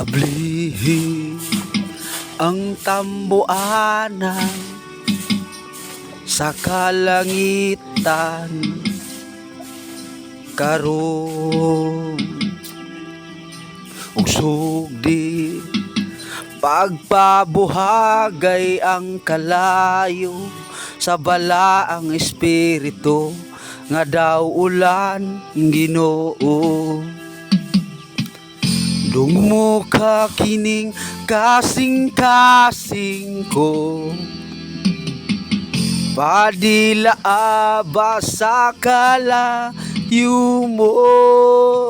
Ablihi ang tamboanan sa kalangitan karon ug sugdi pagpabuhagay ang kalayo sa balaang espiritu nga daw ulan Ginoo. Dungmo ka kining kasing-kasing ko, padila ba sa kalayo mo.